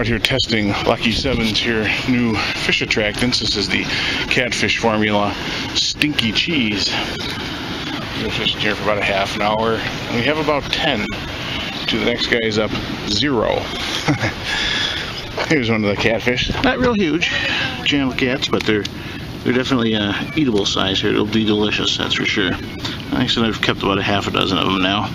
out here testing Lucky 7's here new fish attractants. This is the Catfish formula Stinky cheese. We're fishing here for about a half an hour, and we have about 10. To the next guy's up 0. Here's one of the catfish. Not real huge, channel cats, but they're definitely eatable size here. It'll be delicious, that's for sure. Like I said, I've kept about a half a dozen of them now.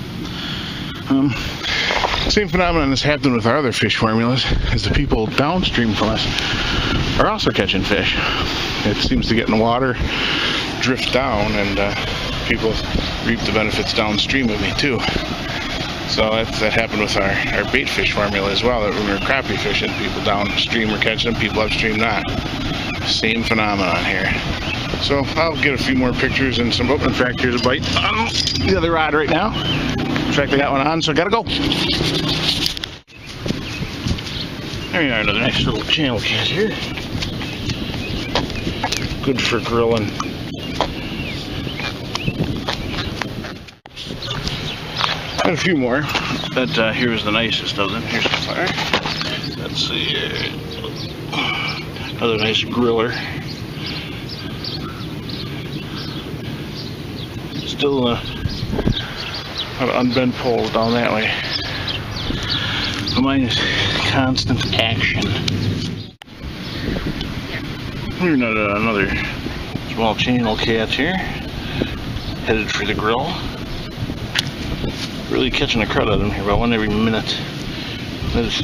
Same phenomenon has happened with our other fish formulas, as the people downstream from us are also catching fish. It seems to get in the water, drift down, and people reap the benefits downstream of me too. So that happened with our bait fish formula as well. That when we were crappie fishing, people downstream were catching them, people upstream not. Same phenomenon here. So I'll get a few more pictures and some. Oh, in fact, here's a bite on the other rod right now. In fact, I got one on, so I gotta go. There you are, another nice little channel cat here. Good for grilling. And a few more, but here's the nicest of them. Here's the fire. Let's see here. Another nice griller. Still a lot of unbent poles down that way. But mine is constant action. Here's another small channel cat here, headed for the grill. Really catching a crud out of them here, about one every minute. That is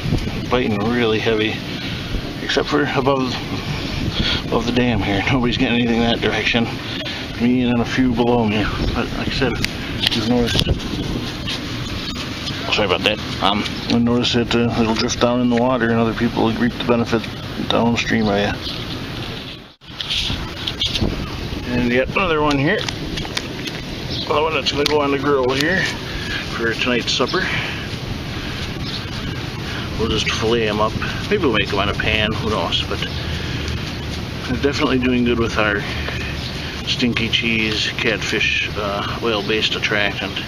biting really heavy, except for above the dam here. Nobody's getting anything that direction. Me and then a few below me. But like I said, you've noticed. Sorry about that. I noticed that it'll drift down in the water, and other people will reap the benefit downstream of you. And yet another one here. Another one that's going to go on the grill here for tonight's supper. We'll just fillet them up. Maybe we'll make them on a pan, who knows, but they're definitely doing good with our Stinky cheese catfish oil-based attractant.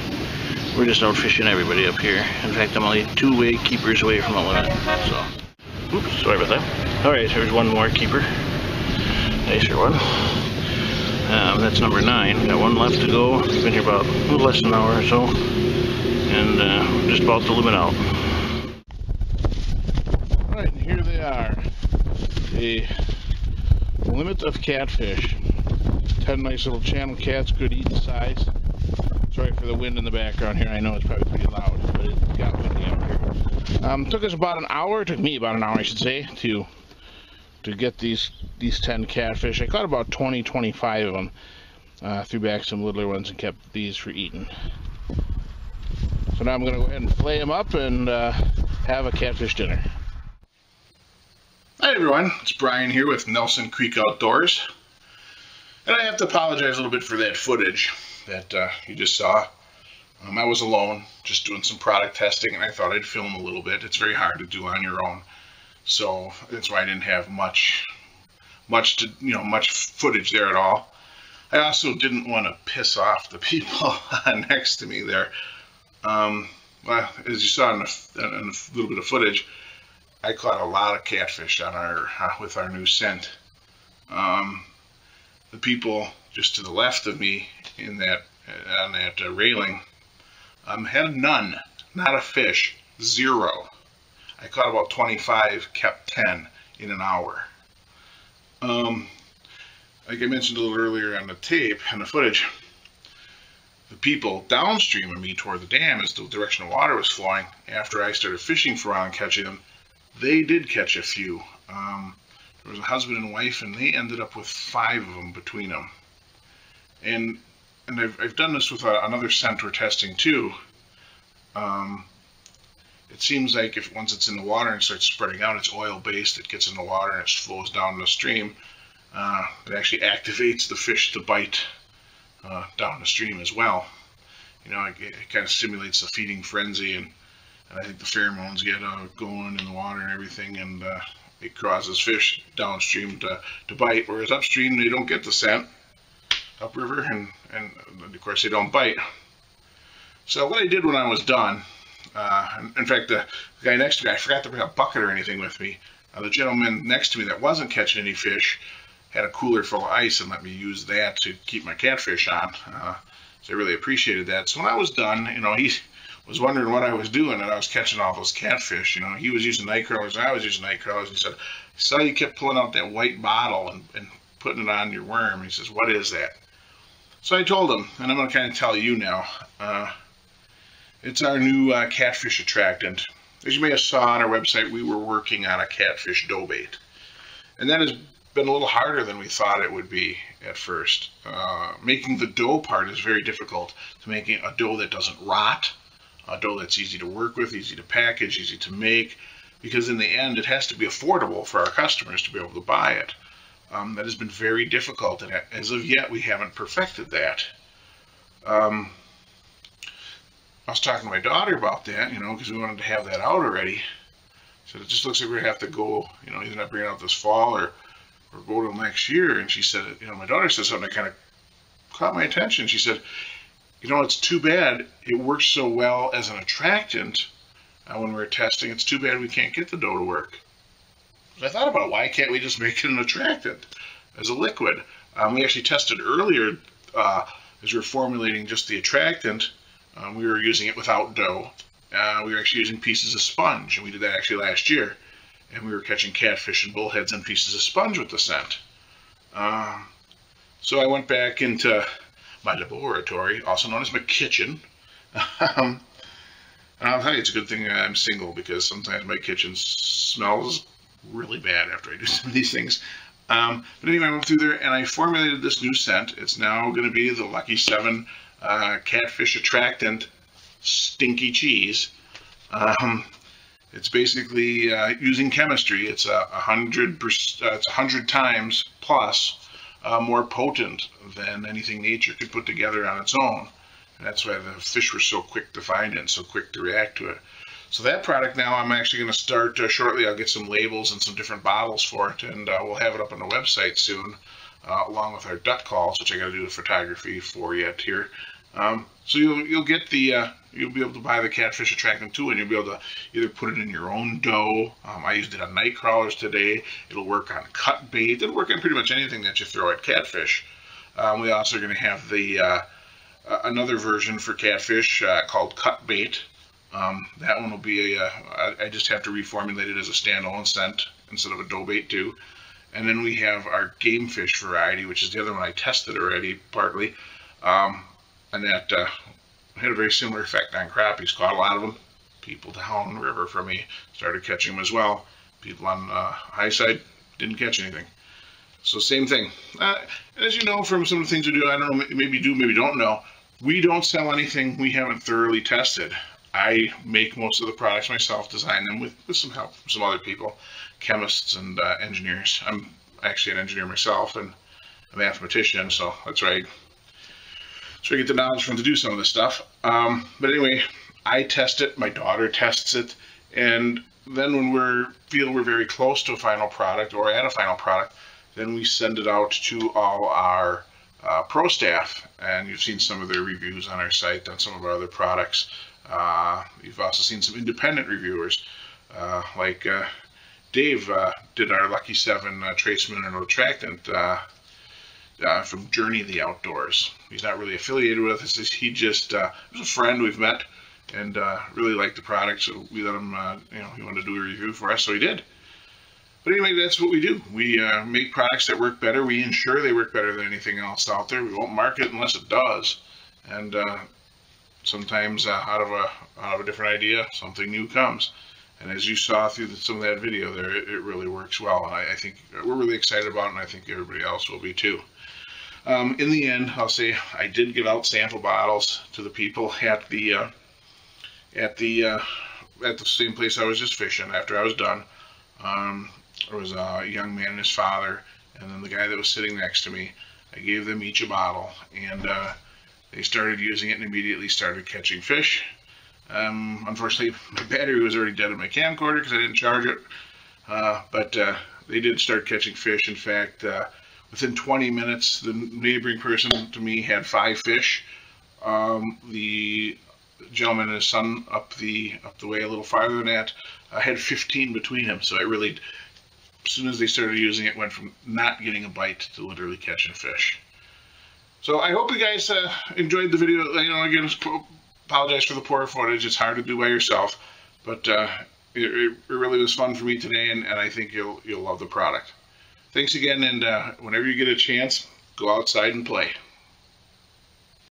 We're just out fishing everybody up here. In fact, I'm only 2 keepers away from the limit, so. Oops, sorry about that. Alright, here's one more keeper. Nicer one. That's number 9. Got one left to go. Been here about a little less than an hour or so. And just about to limit out. Alright, and here they are. The limit of catfish. 10 nice little channel cats, good eating size. Sorry for the wind in the background here. I know it's probably pretty loud, but it got windy out here. Took us about an hour, took me about an hour I should say, to get these 10 catfish. I caught about 20-25 of them. Threw back some littler ones and kept these for eating. So now I'm going to go ahead and flay them up and have a catfish dinner. Hi everyone, it's Brian here with Nelson Creek Outdoors. And I have to apologize a little bit for that footage that you just saw. I was alone, just doing some product testing, and I thought I'd film a little bit. It's very hard to do on your own, so that's why I didn't have much footage there at all. I also didn't want to piss off the people next to me there. Well, as you saw in a little bit of footage, I caught a lot of catfish on with our new scent. The people just to the left of me on that railing had none, not a fish, 0. I caught about 25, kept 10 in an hour. Like I mentioned a little earlier on the tape, on the footage, the people downstream of me toward the dam, as the direction of water was flowing, after I started fishing for a while and catching them, they did catch a few. There was a husband and wife, and they ended up with 5 of them between them. And I've done this with another scent we're testing too. It seems like once it's in the water and starts spreading out, it's oil-based. It gets in the water and it flows down the stream. It actually activates the fish to bite down the stream as well. You know, it kind of stimulates the feeding frenzy, and I think the pheromones get going in the water and everything, and it causes fish downstream to bite, whereas upstream they don't get the scent, upriver, and of course they don't bite. So what I did when I was done, In fact, the guy next to me, I forgot to bring a bucket or anything with me. The gentleman next to me that wasn't catching any fish had a cooler full of ice and let me use that to keep my catfish on. So I really appreciated that. So when I was done, he was wondering what I was doing, and I was catching all those catfish. He was using night crawlers, and I was using night crawlers. He said, I saw you kept pulling out that white bottle and putting it on your worm. He says, what is that? So I told him, and I'm going to kind of tell you now. It's our new Catfish Attractant. As you may have saw on our website, we were working on a catfish dough bait. And that has been a little harder than we thought it would be at first. Making the dough part is very difficult. To making a dough that doesn't rot, a dough that's easy to work with, easy to package, easy to make, because in the end it has to be affordable for our customers to be able to buy it. That has been very difficult, and as of yet we haven't perfected that. I was talking to my daughter about that, because we wanted to have that out already. So it just looks like we're going to have to go, either not bring it out this fall or go till next year. And she said, my daughter said something that kind of caught my attention. She said, it's too bad it works so well as an attractant when we're testing. It's too bad we can't get the dough to work. So I thought about why can't we just make it an attractant as a liquid? We actually tested earlier as we were formulating just the attractant. We were using it without dough. We were actually using pieces of sponge, and we did that actually last year. And we were catching catfish and bullheads and pieces of sponge with the scent. So I went back into my laboratory, also known as my kitchen. And I'll tell you, it's a good thing I'm single, because sometimes my kitchen smells really bad after I do some of these things. But anyway, I went through there and I formulated this new scent. It's now going to be the Lucky 7 Catfish Attractant Stinky Cheese. It's basically using chemistry. It's 100 times plus more potent than anything nature could put together on its own. And that's why the fish were so quick to find it and so quick to react to it. So that product now I'm actually going to start shortly. I'll get some labels and some different bottles for it, and we'll have it up on the website soon, along with our duck calls, which I got to do the photography for yet here. So you'll get the you'll be able to buy the Catfish Attractant too, and you'll be able to either put it in your own dough. I used it on night crawlers today. It'll work on cut bait. It'll work on pretty much anything that you throw at catfish. We also are going to have the another version for catfish called cut bait. That one will be I just have to reformulate it as a standalone scent instead of a dough bait too. And then we have our game fish variety, which is the other one I tested already partly. And that had a very similar effect on crappies. Caught a lot of them. People downriver from me started catching them as well. People on high side didn't catch anything. So same thing. As you know from some of the things we do, I don't know, maybe you do, maybe don't know, we don't sell anything we haven't thoroughly tested. I make most of the products myself, design them with some help from some other people, chemists and engineers. I'm actually an engineer myself and a mathematician, so that's right. So I get the knowledge from to do some of this stuff. But anyway, I test it, my daughter tests it, and then when we're very close to a final product or at a final product, then we send it out to all our pro staff, and you've seen some of their reviews on our site on some of our other products. You've also seen some independent reviewers, like Dave did our Lucky 7 Trace Mineral Attractant from Journey the Outdoors. He's not really affiliated with us. He just was a friend we've met and really liked the product, so we let him, he wanted to do a review for us, so he did. But anyway, that's what we do. We make products that work better. We ensure they work better than anything else out there. We won't market it unless it does. And sometimes out of a different idea, something new comes. And as you saw through some of that video there, it really works well. And I think we're really excited about it, and I think everybody else will be too. In the end, I'll say I did give out sample bottles to the people at the same place I was just fishing after I was done. There was a young man and his father, and then the guy that was sitting next to me. I gave them each a bottle, and they started using it and immediately started catching fish. Unfortunately, my battery was already dead in my camcorder because I didn't charge it, but they did start catching fish. In fact, within 20 minutes, the neighboring person to me had 5 fish. The gentleman and his son up the way a little farther than that. I had 15 between them, so I really, as soon as they started using it, went from not getting a bite to literally catching fish. So I hope you guys enjoyed the video. You know, again, apologize for the poor footage. It's hard to do by yourself, but it really was fun for me today, and I think you'll love the product. Thanks again, and whenever you get a chance, go outside and play.